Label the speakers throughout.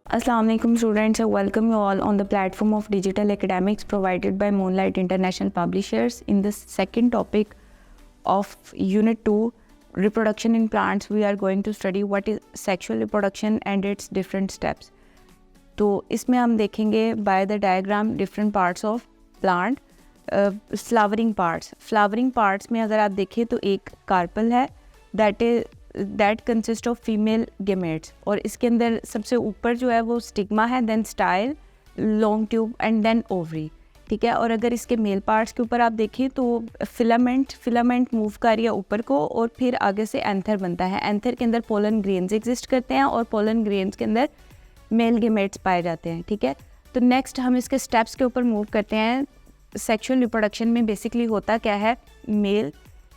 Speaker 1: Assalamu alaikum students, I welcome you all on the platform of digital academics provided by Moonlight International Publishers. In the second topic of Unit 2, reproduction in plants, we are going to study what is sexual reproduction and its different steps. तो इसमें हम देखेंगे by the diagram different parts of plant. Flowering parts में अगर आप देखें तो एक कार्पल है that consist of female gametes, और इसके अंदर सबसे ऊपर जो है वो स्टिग्मा है, then style, long tube and then ovary. ठीक है. और अगर इसके मेल पार्ट्स के ऊपर आप देखें तो फिलामेंट मूव कर रही है ऊपर को, और फिर आगे से एंथर बनता है. एंथर के अंदर पोलन ग्रेन्स एग्जिस्ट करते हैं और पोलन ग्रेन्स के अंदर मेल गेमेट्स पाए जाते हैं. ठीक है. तो नेक्स्ट हम इसके स्टेप्स के ऊपर मूव करते हैं. सेक्सुअल रिप्रोडक्शन में बेसिकली होता क्या है, male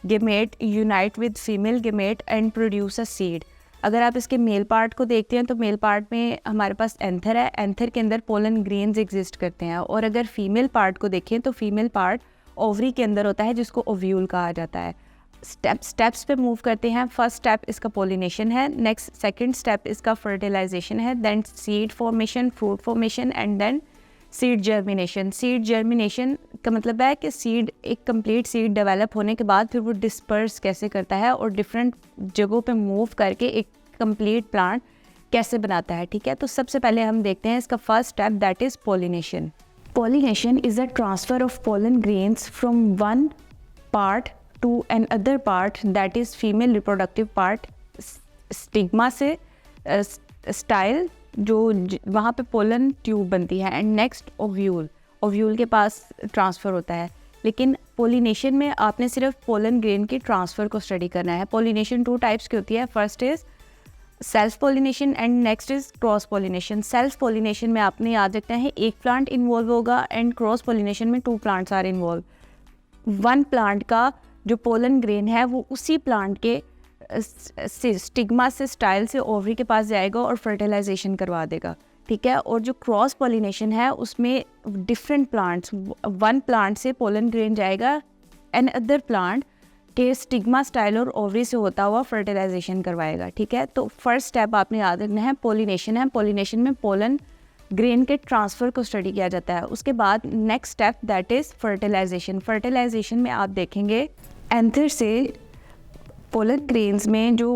Speaker 1: gamete unite with female gamete and produce a seed. अगर आप इसके मेल पार्ट को देखते हैं तो मेल पार्ट में हमारे पास एंथर है, एंथर के अंदर पोलन ग्रेन्स एग्जिस्ट करते हैं. और अगर फीमेल पार्ट को देखें तो फीमेल पार्ट ओवरी के अंदर होता है जिसको ओव्यूल कहा जाता है. स्टेप्स पे मूव करते हैं. फर्स्ट स्टेप इसका पोलिनेशन है, नेक्स्ट सेकंड स्टेप इसका फर्टिलाइजेशन है, then seed formation, fruit formation and then seed germination. Seed germination का मतलब है कि सीड, एक कंप्लीट सीड डेवलप होने के बाद फिर वो डिस्पर्स कैसे करता है और डिफरेंट जगहों पे मूव करके एक कंप्लीट प्लांट कैसे बनाता है. ठीक है. तो सबसे पहले हम देखते हैं इसका first step, that is pollination. Pollination is a transfer of pollen grains from one part to another part, that is female reproductive part. Stigma से स्टाइल जो वहाँ पे पोलन ट्यूब बनती है, एंड नेक्स्ट ओव्यूल के पास transfer होता है. लेकिन पोलिनेशन में आपने सिर्फ पोलन ग्रेन के ट्रांसफ़र को स्टडी करना है. पोलिनेशन 2 टाइप्स की होती है. First is self pollination and next is cross pollination. Self pollination में आपने याद रखना है एक प्लांट इन्वॉल्व होगा, एंड क्रॉस पोलिनेशन में 2 plants are involve. One plant का जो पोलन ग्रेन है वो उसी प्लांट के स्टिग्मा से स्टाइल से ओवरी के पास जाएगा और फर्टिलाइजेशन करवा देगा. ठीक है. और जो क्रॉस पॉलिनेशन है उसमें डिफरेंट प्लांट्स, वन प्लांट से पोलन ग्रेन जाएगा एंड अदर प्लांट के स्टिग्मा स्टाइल और ओवरी से होता हुआ फर्टिलाइजेशन करवाएगा. ठीक है. तो फर्स्ट स्टेप आपने याद रखना है पोलिनेशन है. पोलिनेशन में पोलन ग्रेन के ट्रांसफ़र को स्टडी किया जाता है. उसके बाद next step that is fertilization. Fertilization में आप देखेंगे एंथर से पोलन ग्रेन्स में जो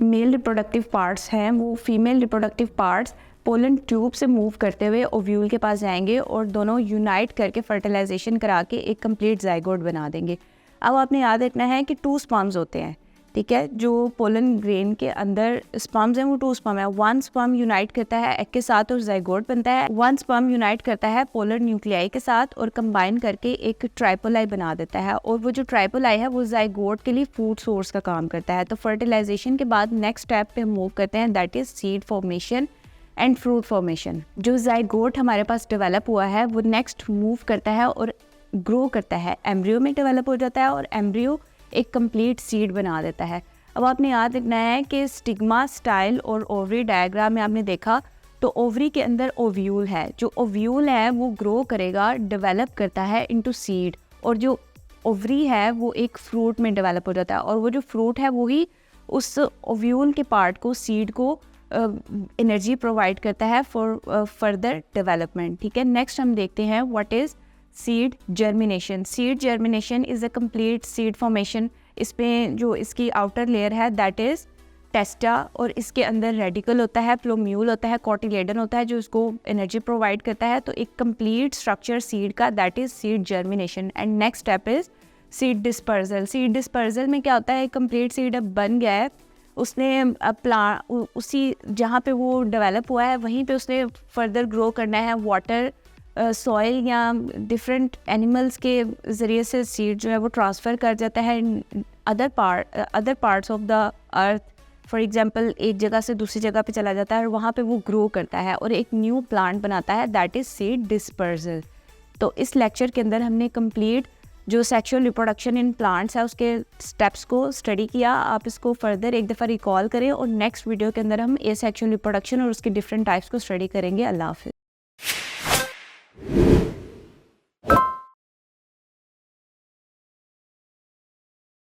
Speaker 1: मेल रिप्रोडक्टिव पार्ट्स हैं वो female reproductive parts pollen tube से मूव करते हुए ओव्यूल के पास जाएंगे और दोनों यूनाइट करके फर्टिलाइजेशन करा के एक कंप्लीट जाइगोट बना देंगे. अब आपने याद रखना है कि 2 स्पर्म्स होते हैं. ठीक है. जो पोलन ग्रेन के अंदर स्पर्म्स हैं वो 2 स्पर्म है. 1 स्पर्म यूनाइट करता है एग के साथ और जाइगोट बनता है. 1 स्पर्म यूनाइट करता है पोलर न्यूक्लियाई के साथ और कंबाइन करके एक ट्राइपोलाई बना देता है, और वो जो ट्राइपोलाई है वो जाइगोट के लिए फूड सोर्स का काम करता है. तो फर्टिलाइजेशन के बाद नेक्स्ट स्टेप पे मूव करते हैं, that is seed formation and fruit formation. जो जाइगोट हमारे पास डेवलप हुआ है वो नेक्स्ट मूव करता है और ग्रो करता है, एम्ब्रियो में डेवलप हो जाता है और एम्ब्रियो एक कंप्लीट सीड बना देता है. अब आपने याद रखना है कि स्टिग्मा, स्टाइल और ओवरी डायग्राम में आपने देखा तो ओवरी के अंदर ओव्यूल है. जो ओव्यूल है वो ग्रो करेगा, डेवलप करता है इनटू सीड, और जो ओवरी है वो एक फ्रूट में डेवलप हो जाता है, और वो जो फ्रूट है वही उस ओव्यूल के पार्ट को, सीड को एनर्जी प्रोवाइड करता है फॉर फर्दर डेवलपमेंट. ठीक है. नेक्स्ट हम देखते हैं what is seed germination. Seed germination is a complete seed formation. इसमें जो इसकी आउटर लेयर है दैट इज़ टेस्टा, और इसके अंदर रेडिकल होता है, प्लोम्यूल होता है, कॉटिलेडन होता है जो इसको एनर्जी प्रोवाइड करता है. तो एक कंप्लीट स्ट्रक्चर सीड का that is seed germination. And next step is seed dispersal. Seed dispersal में क्या होता है, कंप्लीट सीड अब बन गया है, उसने उसी जहाँ पे वो डेवलप हुआ है वहीं पे उसने फर्दर ग्रो करना है. वाटर, सॉइल या डिफरेंट एनिमल्स के ज़रिए से सीड जो है वो ट्रांसफ़र कर जाता है other parts of the earth. For example एक जगह से दूसरी जगह पे चला जाता है और वहाँ पे वो ग्रो करता है और एक न्यू प्लांट बनाता है, दैट इज़ सीड डिस्पर्जल. तो इस लेक्चर के अंदर हमने कंप्लीट जो सेक्सुअल रिप्रोडक्शन इन प्लांट्स है उसके स्टेप्स को स्टडी किया. आप इसको फर्दर एक दफ़ा रिकॉल करें और नेक्स्ट वीडियो के अंदर हम ए सेक्सुअल रिप्रोडक्शन और उसके डिफरेंट टाइप्स को स्टडी करेंगे. अल्लाह हाफ़िज़.